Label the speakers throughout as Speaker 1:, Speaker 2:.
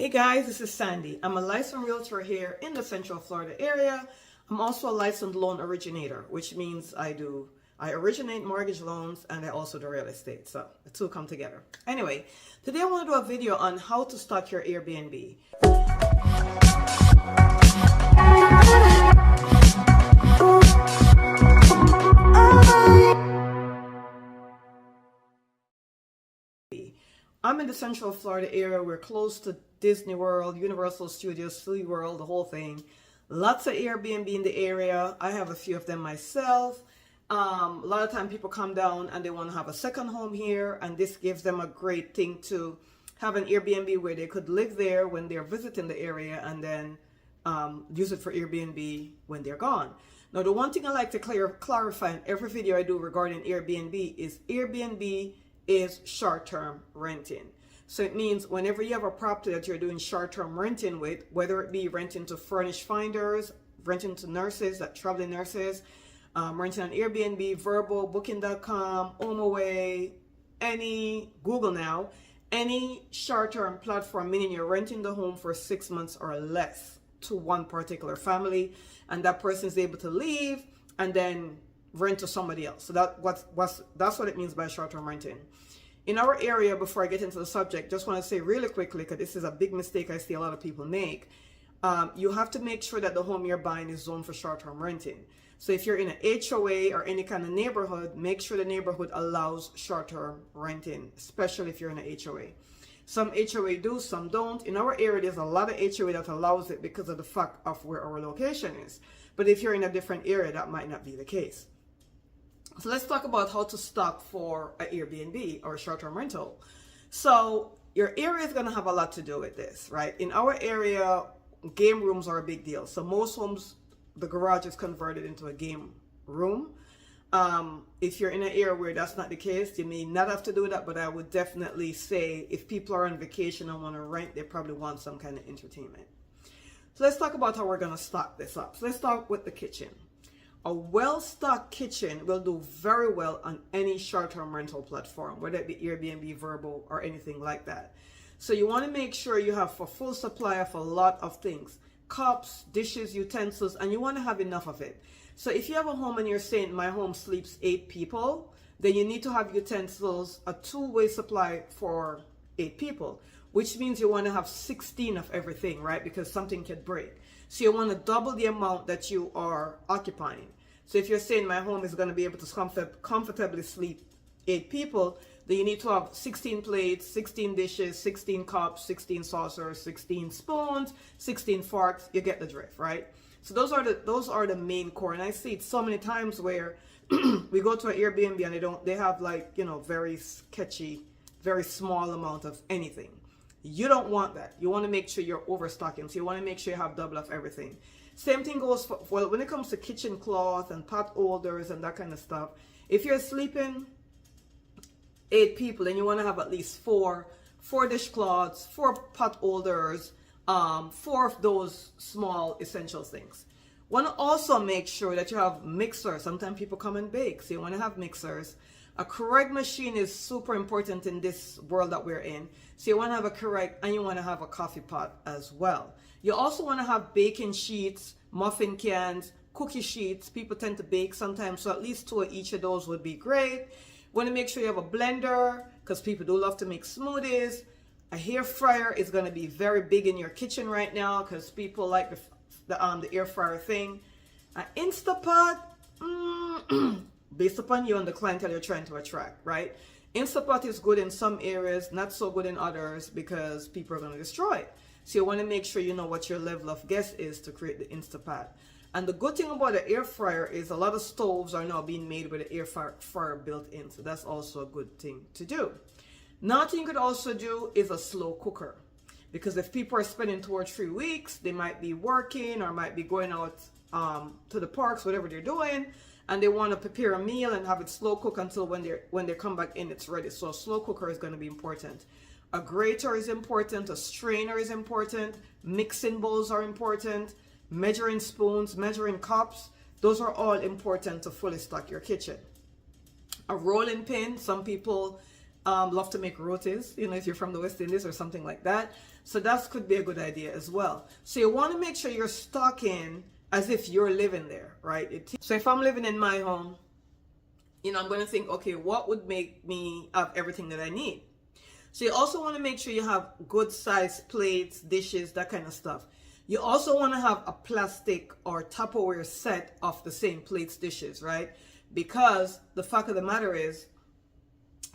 Speaker 1: Hey guys, this is Sandy. I'm a licensed realtor here in the Central Florida area. I'm also a licensed loan originator, which means I originate mortgage loans and I also do real estate. So the two come together. Anyway, today I want to do a video on how to stock your Airbnb. I'm in the Central Florida area. We're close to Disney World, Universal Studios, SeaWorld, the whole thing. Lots of Airbnb in the area. I have a few of them myself. A lot of time people come down and they want to have a second home here, and this gives them a great thing to have an Airbnb where they could live there when they're visiting the area and then use it for Airbnb when they're gone. Now, the one thing I like to clarify in every video I do regarding Airbnb is short-term renting. So it means whenever you have a property that you're doing short-term renting with, whether it be renting to furnished finders, renting to nurses, that traveling nurses, renting on Airbnb, Vrbo, Booking.com, HomeAway, any Google Now, any short-term platform, meaning you're renting the home for 6 months or less to one particular family, and that person is able to leave and then rent to somebody else. So that's what it means by short-term renting. In our area, before I get into the subject, just want to say really quickly, because this is a big mistake I see a lot of people make. You have to make sure that the home you're buying is zoned for short-term renting. So if you're in an HOA or any kind of neighborhood, make sure the neighborhood allows short-term renting, especially if you're in an HOA. Some HOA do, some don't. In our area, there's a lot of HOA that allows it because of the fact of where our location is. But if you're in a different area, that might not be the case. So let's talk about how to stock for an Airbnb or short-term rental. So your area is going to have a lot to do with this, right? In our area, game rooms are a big deal. So most homes, the garage is converted into a game room. If you're in an area where that's not the case, you may not have to do that, but I would definitely say if people are on vacation and want to rent, they probably want some kind of entertainment. So let's talk about how we're going to stock this up. So let's start with the kitchen. A well-stocked kitchen will do very well on any short-term rental platform, whether it be Airbnb, Vrbo, or anything like that. So you want to make sure you have a full supply of a lot of things, cups, dishes, utensils, and you want to have enough of it. So if you have a home and you're saying my home sleeps 8 people, then you need to have utensils, a two-way supply for 8 people, which means you want to have 16 of everything, right? Because something could break. So you want to double the amount that you are occupying. So if you're saying my home is going to be able to comfortably sleep 8 people, then you need to have 16 plates, 16 dishes, 16 cups, 16 saucers, 16 spoons, 16 forks. You get the drift, right? So those are the main core. And I see it so many times where we go to an Airbnb and they have like, very sketchy, very small amount of anything. You don't want that. You want to make sure you're overstocking. So you want to make sure you have double of everything. Same thing goes for when it comes to kitchen cloth and pot holders and that kind of stuff. If you're sleeping 8 people, then you want to have at least 4 dishcloths, 4 pot holders, 4 of those small essential things. Want to also make sure that you have mixers. Sometimes people come and bake, so you want to have mixers. A Keurig machine is super important in this world that we're in. So you want to have a Keurig and you want to have a coffee pot as well. You also want to have baking sheets, muffin cans, cookie sheets. People tend to bake sometimes, so at least 2 of each of those would be great. Want to make sure you have a blender because people do love to make smoothies. A hair fryer is going to be very big in your kitchen right now because people like the air fryer thing. An Instapot, based upon you and the clientele you're trying to attract, right? Instapot is good in some areas, not so good in others because people are going to destroy it. So you want to make sure you know what your level of guest is to create the Instapot. And the good thing about the air fryer is a lot of stoves are now being made with the air fryer built in. So that's also a good thing to do. Another thing you could also do is a slow cooker. Because if people are spending 2 or 3 weeks, they might be working or might be going out to the parks, whatever they're doing, and they want to prepare a meal and have it slow cook until when they come back in, it's ready. So a slow cooker is going to be important. A grater is important. A strainer is important. Mixing bowls are important. Measuring spoons, measuring cups. Those are all important to fully stock your kitchen. A rolling pin. Some people love to make rotis, if you're from the West Indies or something like that. So that could be a good idea as well. So you want to make sure you're stocking as if you're living there, right? So if I'm living in my home, I'm going to think, okay, what would make me have everything that I need? So you also want to make sure you have good sized plates, dishes, that kind of stuff. You also want to have a plastic or Tupperware set of the same plates, dishes, right? Because the fact of the matter is,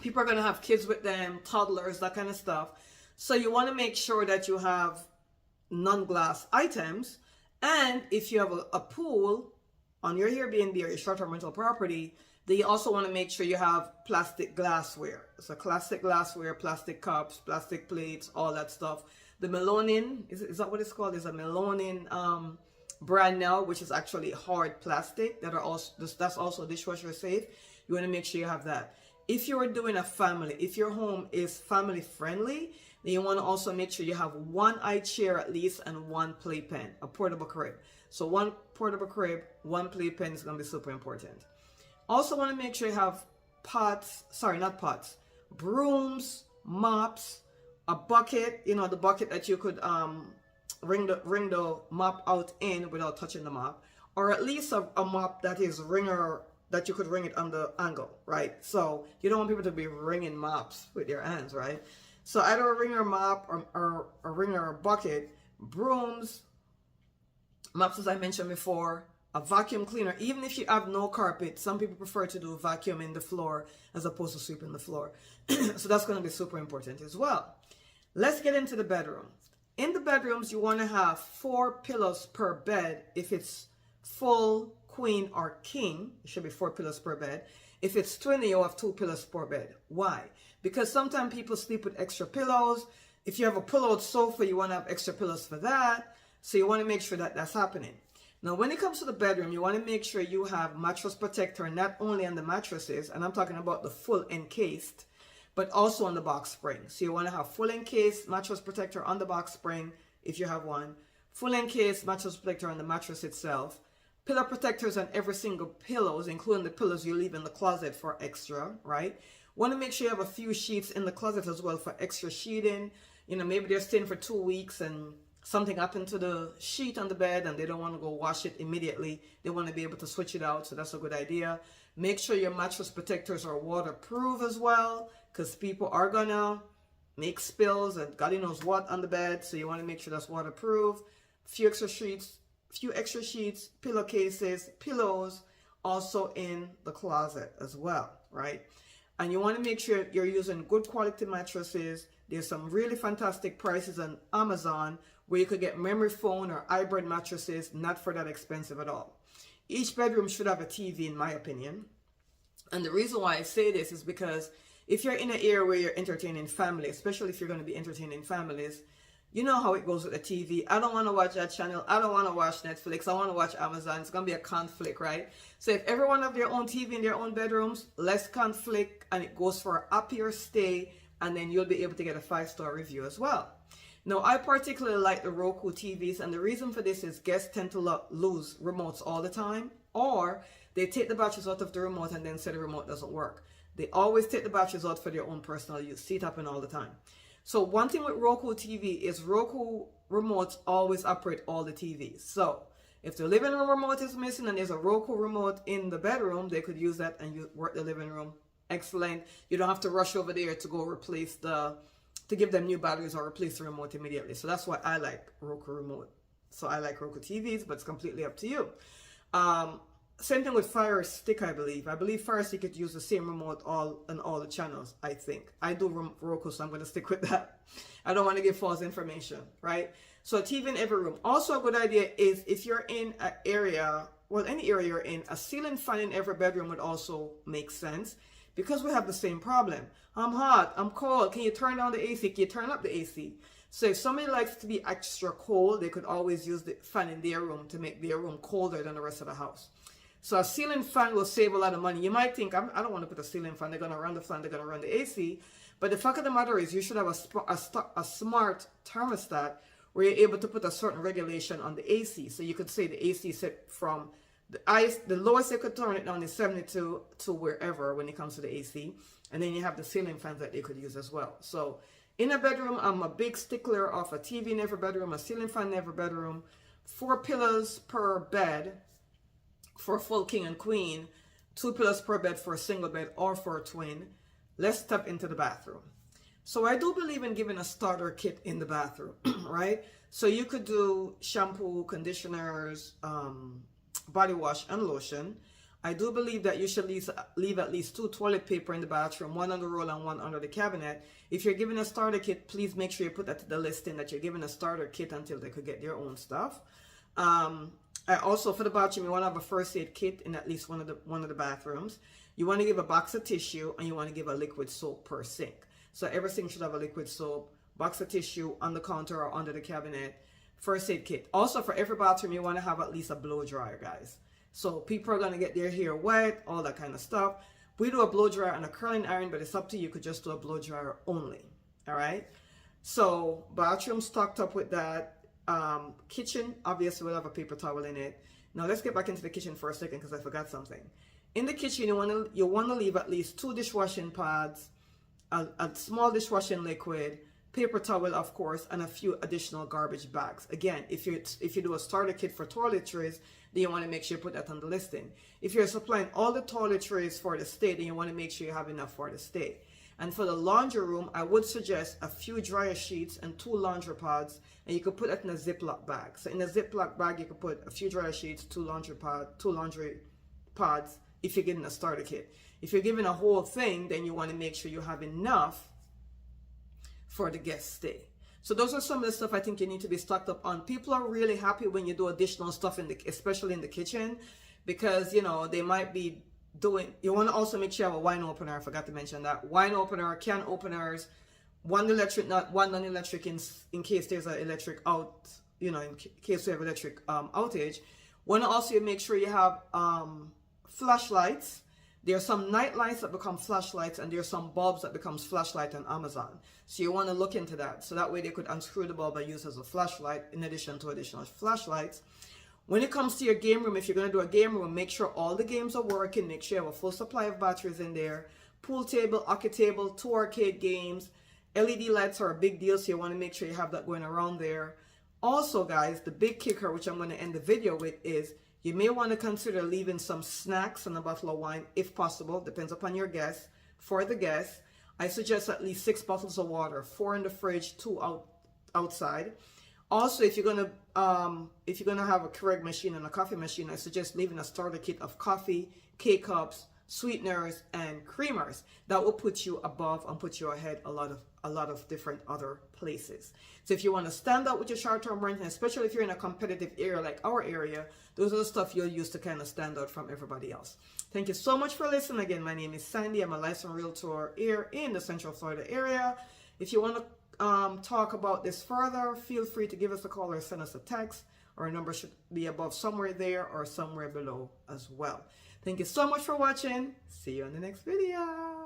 Speaker 1: people are going to have kids with them, toddlers, that kind of stuff. So you want to make sure that you have non-glass items. And if you have a pool on your Airbnb or your short-term rental property, then you also want to make sure you have plastic glassware. So plastic glassware, plastic cups, plastic plates, all that stuff. The Melonin, is that what it's called? There's a Melonin brand now, which is actually hard plastic that's also dishwasher safe. You want to make sure you have that. If you're doing a family, if your home is family friendly, then you want to also make sure you have one high chair at least and one playpen, a portable crib. So one portable crib, one playpen is going to be super important. Also want to make sure you have brooms, mops, a bucket, the bucket that you could wring the mop out in without touching the mop, or at least a mop that is that you could wring it on the angle, right? So you don't want people to be wringing mops with their hands, right? So either a wringer mop or a wringer bucket, brooms, mops as I mentioned before, a vacuum cleaner. Even if you have no carpet, some people prefer to do vacuum in the floor as opposed to sweeping the floor. So that's going to be super important as well. Let's get into the bedroom. In the bedrooms, you want to have 4 pillows per bed. If it's full, queen, or king, it should be 4 pillows per bed. If it's twin, you have 2 pillows per bed. Why? Because sometimes people sleep with extra pillows. If you have a pull-out sofa, you want to have extra pillows for that. So you want to make sure that that's happening. Now, when it comes to the bedroom, you want to make sure you have mattress protector, not only on the mattresses, and I'm talking about the full encased, but also on the box spring. So you want to have full encased mattress protector on the box spring, if you have one, full encased mattress protector on the mattress itself, pillow protectors on every single pillows, including the pillows you leave in the closet for extra, right? Want to make sure you have a few sheets in the closet as well for extra sheeting. Maybe they're staying for 2 weeks and something happened to the sheet on the bed and they don't want to go wash it immediately. They want to be able to switch it out, so that's a good idea. Make sure your mattress protectors are waterproof as well, because people are gonna make spills and God knows what on the bed, so you want to make sure that's waterproof. Few extra sheets, pillowcases, pillows also in the closet as well, right? And you want to make sure you're using good quality mattresses. There's some really fantastic prices on Amazon where you could get memory foam or hybrid mattresses, not for that expensive at all. Each bedroom should have a TV, in my opinion. And the reason why I say this is because if you're in an area where you're entertaining family, especially if you're going to be entertaining families, you know how it goes with the TV. I don't want to watch that channel. I don't want to watch Netflix. I want to watch Amazon. It's going to be a conflict, right? So if everyone have their own TV in their own bedrooms, less conflict, and it goes for a happier stay, and then you'll be able to get a 5-star review as well. Now, I particularly like the Roku TVs, and the reason for this is guests tend to lose remotes all the time, or they take the batteries out of the remote and then say the remote doesn't work. They always take the batteries out for their own personal use. See it happen all the time. So one thing with Roku TV is Roku remotes always operate all the TVs. So if the living room remote is missing and there's a Roku remote in the bedroom, they could use that and work the living room. Excellent. You don't have to rush over there to go replace to give them new batteries or replace the remote immediately. So that's why I like Roku remote. So I like Roku TVs, but it's completely up to you. Same thing with Fire Stick, I believe. I believe Fire Stick could use the same remote on all the channels, I think. I do Roku, so I'm going to stick with that. I don't want to give false information, right? So TV in every room. Also a good idea is if you're in an area, well, any area you're in, a ceiling fan in every bedroom would also make sense because we have the same problem. I'm hot, I'm cold, can you turn down the AC? Can you turn up the AC? So if somebody likes to be extra cold, they could always use the fan in their room to make their room colder than the rest of the house. So a ceiling fan will save a lot of money. You might think, I don't want to put a ceiling fan. They're going to run the fan. They're going to run the AC. But the fact of the matter is you should have a smart thermostat where you're able to put a certain regulation on the AC. So you could say the AC set from The lowest you could turn it down is 72 to wherever when it comes to the AC. And then you have the ceiling fans that they could use as well. So in a bedroom, I'm a big stickler of a TV in every bedroom, a ceiling fan in every bedroom, 4 pillows per bed for full king and queen, 2 pillows per bed for a single bed or for a twin. Let's step into the bathroom. So I do believe in giving a starter kit in the bathroom, right? So you could do shampoo, conditioners, body wash, and lotion. I do believe that you should leave at least 2 toilet paper in the bathroom, 1 on the roll and 1 under the cabinet. If you're giving a starter kit, please make sure you put that to the listing that you're giving a starter kit until they could get their own stuff. I also, for the bathroom, you want to have a first aid kit in at least one of the bathrooms. You want to give a box of tissue, and you want to give a liquid soap per sink. So every sink should have a liquid soap, box of tissue on the counter or under the cabinet, first aid kit. Also, for every bathroom, you want to have at least a blow dryer, guys. So people are going to get their hair wet, all that kind of stuff. We do a blow dryer and a curling iron, but it's up to you. You could just do a blow dryer only. All right. So bathroom stocked up with that. Kitchen, obviously, will have a paper towel in it. Now let's get back into the kitchen for a second because I forgot something. In the kitchen, you want to leave at least 2 dishwashing pads, a small dishwashing liquid, paper towel, of course, and a few additional garbage bags. Again, if you do a starter kit for toiletries, then you want to make sure you put that on the listing. If you're supplying all the toiletries for the stay, then you want to make sure you have enough for the stay. And for the laundry room, I would suggest a few dryer sheets and 2 laundry pods, and you could put that in a Ziploc bag. So in a Ziploc bag, you could put a few dryer sheets, 2 laundry pods if you're getting a starter kit. If you're giving a whole thing, then you want to make sure you have enough for the guest stay. So those are some of the stuff I think you need to be stocked up on. People are really happy when you do additional stuff especially in the kitchen, because they might be doing. You want to also make sure you have a wine opener. I forgot to mention that. Wine opener, can openers, one electric, not one non-electric in case there's an electric out, in case we have electric outage. Want to also make sure you have flashlights. There are some night lights that become flashlights, and there are some bulbs that becomes flashlight on Amazon. So you want to look into that. So that way they could unscrew the bulb and use as a flashlight in addition to additional flashlights. When it comes to your game room, if you're going to do a game room, make sure all the games are working. Make sure you have a full supply of batteries in there. Pool table, hockey table, 2 arcade games. LED lights are a big deal, so you want to make sure you have that going around there. Also, guys, the big kicker, which I'm going to end the video with, is you may want to consider leaving some snacks and a bottle of wine, if possible. Depends upon your guests. For the guests, I suggest at least 6 bottles of water, 4 in the fridge, 2 outside. Also, if you're gonna have a Keurig machine and a coffee machine, I suggest leaving a starter kit of coffee, K-cups, sweeteners, and creamers. That will put you above and put you ahead a lot of different other places. So if you want to stand out with your short-term renting, especially if you're in a competitive area like our area, those are the stuff you'll use to kind of stand out from everybody else. Thank you so much for listening. Again, my name is Sandy. I'm a licensed realtor here in the Central Florida area. If you want to talk about this further, feel free to give us a call or send us a text. Our number should be above somewhere there or somewhere below as well. Thank you so much for watching. See you in the next video.